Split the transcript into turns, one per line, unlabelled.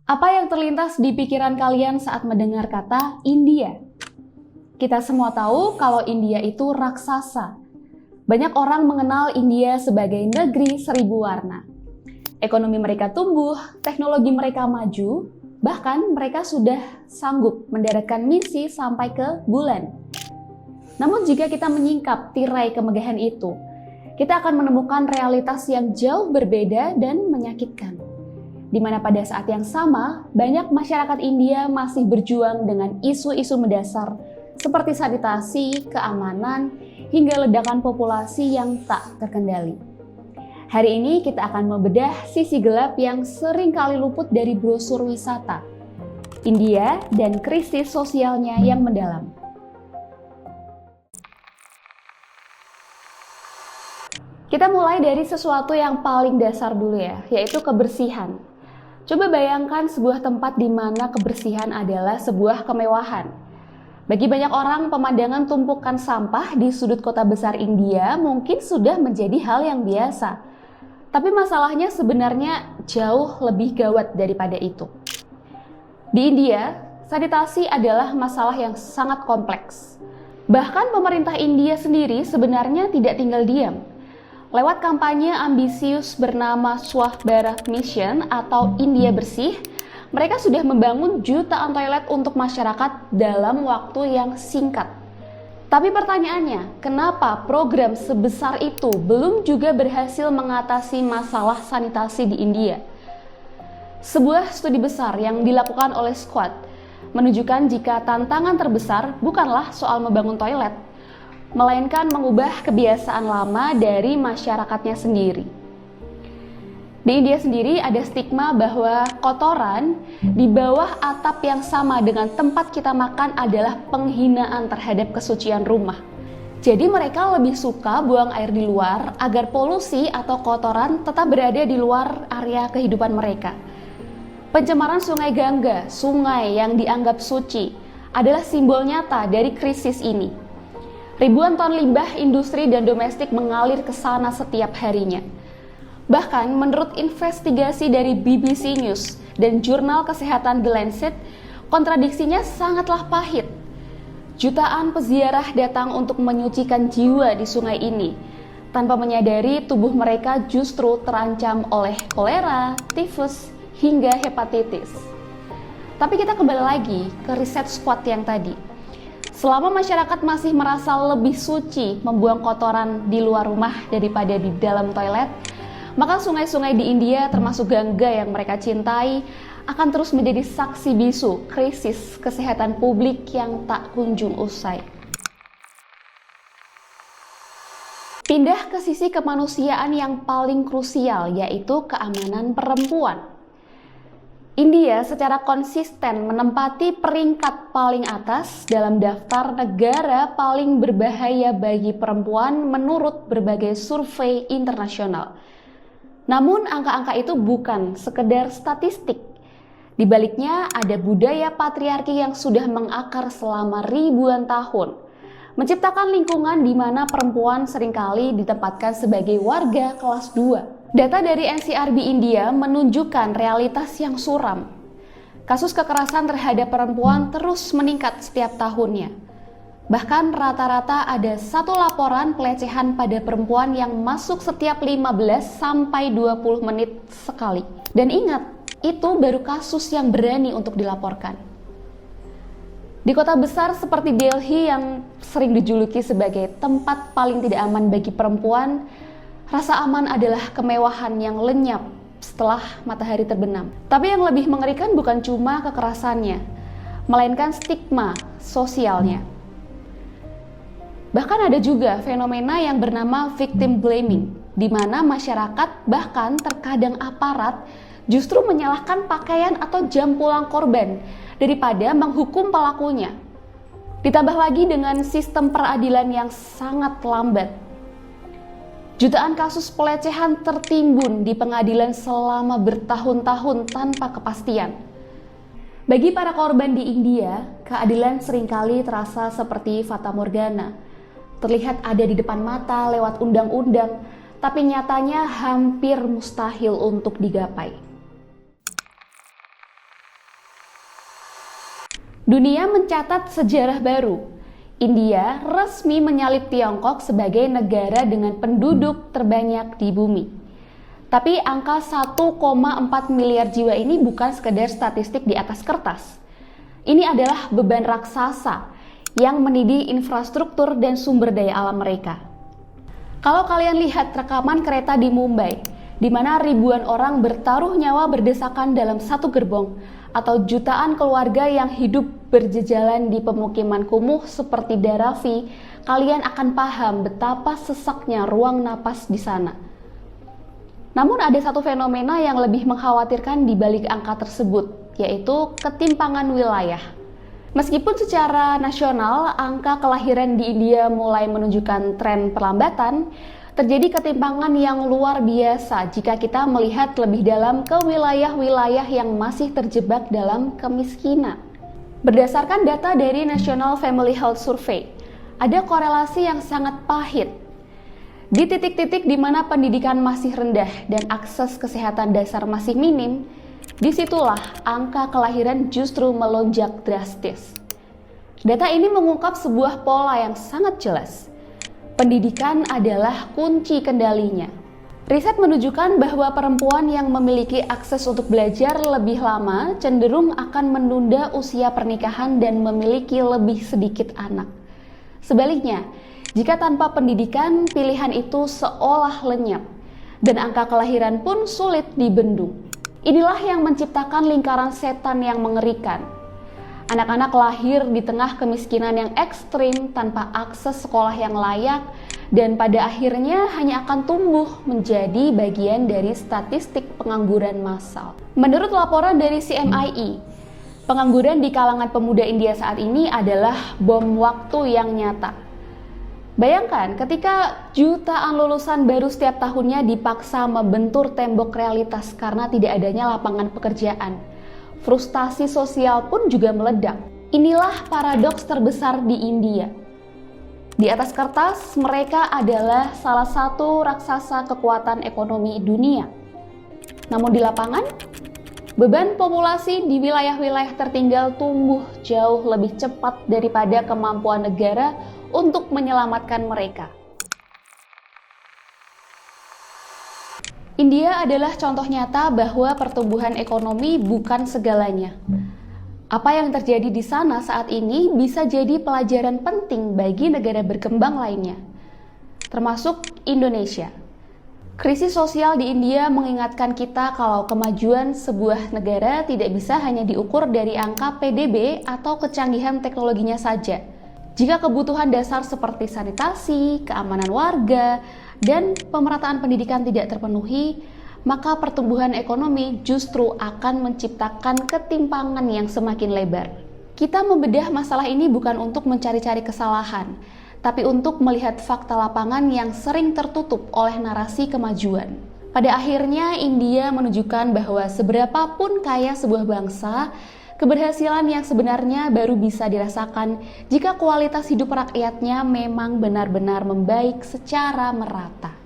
Apa yang terlintas di pikiran kalian saat mendengar kata India? Kita semua tahu kalau India itu raksasa. Banyak orang mengenal India sebagai negeri seribu warna. Ekonomi mereka tumbuh, teknologi mereka maju, bahkan mereka sudah sanggup mendaratkan misi sampai ke bulan. Namun jika kita menyingkap tirai kemegahan itu, kita akan menemukan realitas yang jauh berbeda dan menyakitkan. Di mana pada saat yang sama, banyak masyarakat India masih berjuang dengan isu-isu mendasar seperti sanitasi, keamanan, hingga ledakan populasi yang tak terkendali. Hari ini kita akan membedah sisi gelap yang sering kali luput dari brosur wisata, India dan krisis sosialnya yang mendalam. Kita mulai dari sesuatu yang paling dasar dulu ya, yaitu kebersihan. Coba bayangkan sebuah tempat di mana kebersihan adalah sebuah kemewahan. Bagi banyak orang, pemandangan tumpukan sampah di sudut kota besar India mungkin sudah menjadi hal yang biasa. Tapi masalahnya sebenarnya jauh lebih gawat daripada itu. Di India, sanitasi adalah masalah yang sangat kompleks. Bahkan pemerintah India sendiri sebenarnya tidak tinggal diam. Lewat kampanye ambisius bernama Swachh Bharat Mission atau India Bersih, mereka sudah membangun jutaan toilet untuk masyarakat dalam waktu yang singkat. Tapi pertanyaannya, kenapa program sebesar itu belum juga berhasil mengatasi masalah sanitasi di India? Sebuah studi besar yang dilakukan oleh Squad menunjukkan jika tantangan terbesar bukanlah soal membangun toilet, melainkan mengubah kebiasaan lama dari masyarakatnya sendiri. Di India sendiri ada stigma bahwa kotoran di bawah atap yang sama dengan tempat kita makan adalah penghinaan terhadap kesucian rumah. Jadi mereka lebih suka buang air di luar agar polusi atau kotoran tetap berada di luar area kehidupan mereka. Pencemaran Sungai Gangga, sungai yang dianggap suci, adalah simbol nyata dari krisis ini. Ribuan ton limbah industri dan domestik mengalir ke sana setiap harinya. Bahkan menurut investigasi dari BBC News dan jurnal kesehatan The Lancet, kontradiksinya sangatlah pahit. Jutaan peziarah datang untuk menyucikan jiwa di sungai ini, tanpa menyadari tubuh mereka justru terancam oleh kolera, tifus, hingga hepatitis. Tapi kita kembali lagi ke riset Squad yang tadi. Selama masyarakat masih merasa lebih suci membuang kotoran di luar rumah daripada di dalam toilet, maka sungai-sungai di India termasuk Gangga yang mereka cintai akan terus menjadi saksi bisu krisis kesehatan publik yang tak kunjung usai. Pindah ke sisi kemanusiaan yang paling krusial, yaitu keamanan perempuan. India secara konsisten menempati peringkat paling atas dalam daftar negara paling berbahaya bagi perempuan menurut berbagai survei internasional. Namun angka-angka itu bukan sekedar statistik. Di baliknya ada budaya patriarki yang sudah mengakar selama ribuan tahun, menciptakan lingkungan di mana perempuan seringkali ditempatkan sebagai warga kelas 2. Data dari NCRB India menunjukkan realitas yang suram. Kasus kekerasan terhadap perempuan terus meningkat setiap tahunnya. Bahkan rata-rata ada satu laporan pelecehan pada perempuan yang masuk setiap 15 sampai 20 menit sekali. Dan ingat, itu baru kasus yang berani untuk dilaporkan. Di kota besar seperti Delhi yang sering dijuluki sebagai tempat paling tidak aman bagi perempuan, rasa aman adalah kemewahan yang lenyap setelah matahari terbenam. Tapi yang lebih mengerikan bukan cuma kekerasannya, melainkan stigma sosialnya. Bahkan ada juga fenomena yang bernama victim blaming, di mana masyarakat bahkan terkadang aparat justru menyalahkan pakaian atau jam pulang korban daripada menghukum pelakunya. Ditambah lagi dengan sistem peradilan yang sangat lambat. Jutaan kasus pelecehan tertimbun di pengadilan selama bertahun-tahun tanpa kepastian. Bagi para korban di India, keadilan seringkali terasa seperti fata morgana. Terlihat ada di depan mata lewat undang-undang, tapi nyatanya hampir mustahil untuk digapai. Dunia mencatat sejarah baru. India resmi menyalip Tiongkok sebagai negara dengan penduduk terbanyak di bumi. Tapi angka 1,4 miliar jiwa ini bukan sekedar statistik di atas kertas. Ini adalah beban raksasa yang menindih infrastruktur dan sumber daya alam mereka. Kalau kalian lihat rekaman kereta di Mumbai, di mana ribuan orang bertaruh nyawa berdesakan dalam satu gerbong, atau jutaan keluarga yang hidup berjejalan di pemukiman kumuh seperti Dharavi, kalian akan paham betapa sesaknya ruang napas di sana. Namun ada satu fenomena yang lebih mengkhawatirkan di balik angka tersebut, yaitu ketimpangan wilayah. Meskipun secara nasional angka kelahiran di India mulai menunjukkan tren perlambatan, terjadi ketimpangan yang luar biasa jika kita melihat lebih dalam ke wilayah-wilayah yang masih terjebak dalam kemiskinan. Berdasarkan data dari National Family Health Survey, ada korelasi yang sangat pahit. Di titik-titik di mana pendidikan masih rendah dan akses kesehatan dasar masih minim, disitulah angka kelahiran justru melonjak drastis. Data ini mengungkap sebuah pola yang sangat jelas. Pendidikan adalah kunci kendalinya. Riset menunjukkan bahwa perempuan yang memiliki akses untuk belajar lebih lama cenderung akan menunda usia pernikahan dan memiliki lebih sedikit anak. Sebaliknya, jika tanpa pendidikan, pilihan itu seolah lenyap, dan angka kelahiran pun sulit dibendung. Inilah yang menciptakan lingkaran setan yang mengerikan. Anak-anak lahir di tengah kemiskinan yang ekstrim tanpa akses sekolah yang layak dan pada akhirnya hanya akan tumbuh menjadi bagian dari statistik pengangguran massal. Menurut laporan dari CMIE, pengangguran di kalangan pemuda India saat ini adalah bom waktu yang nyata. Bayangkan ketika jutaan lulusan baru setiap tahunnya dipaksa membentur tembok realitas karena tidak adanya lapangan pekerjaan. Frustasi sosial pun juga meledak. Inilah paradoks terbesar di India. Di atas kertas, mereka adalah salah satu raksasa kekuatan ekonomi dunia. Namun di lapangan, beban populasi di wilayah-wilayah tertinggal tumbuh jauh lebih cepat daripada kemampuan negara untuk menyelamatkan mereka. India adalah contoh nyata bahwa pertumbuhan ekonomi bukan segalanya. Apa yang terjadi di sana saat ini bisa jadi pelajaran penting bagi negara berkembang lainnya, termasuk Indonesia. Krisis sosial di India mengingatkan kita kalau kemajuan sebuah negara tidak bisa hanya diukur dari angka PDB atau kecanggihan teknologinya saja. Jika kebutuhan dasar seperti sanitasi, keamanan warga, dan pemerataan pendidikan tidak terpenuhi, maka pertumbuhan ekonomi justru akan menciptakan ketimpangan yang semakin lebar. Kita membedah masalah ini bukan untuk mencari-cari kesalahan, tapi untuk melihat fakta lapangan yang sering tertutup oleh narasi kemajuan. Pada akhirnya, India menunjukkan bahwa seberapapun kaya sebuah bangsa, keberhasilan yang sebenarnya baru bisa dirasakan jika kualitas hidup rakyatnya memang benar-benar membaik secara merata.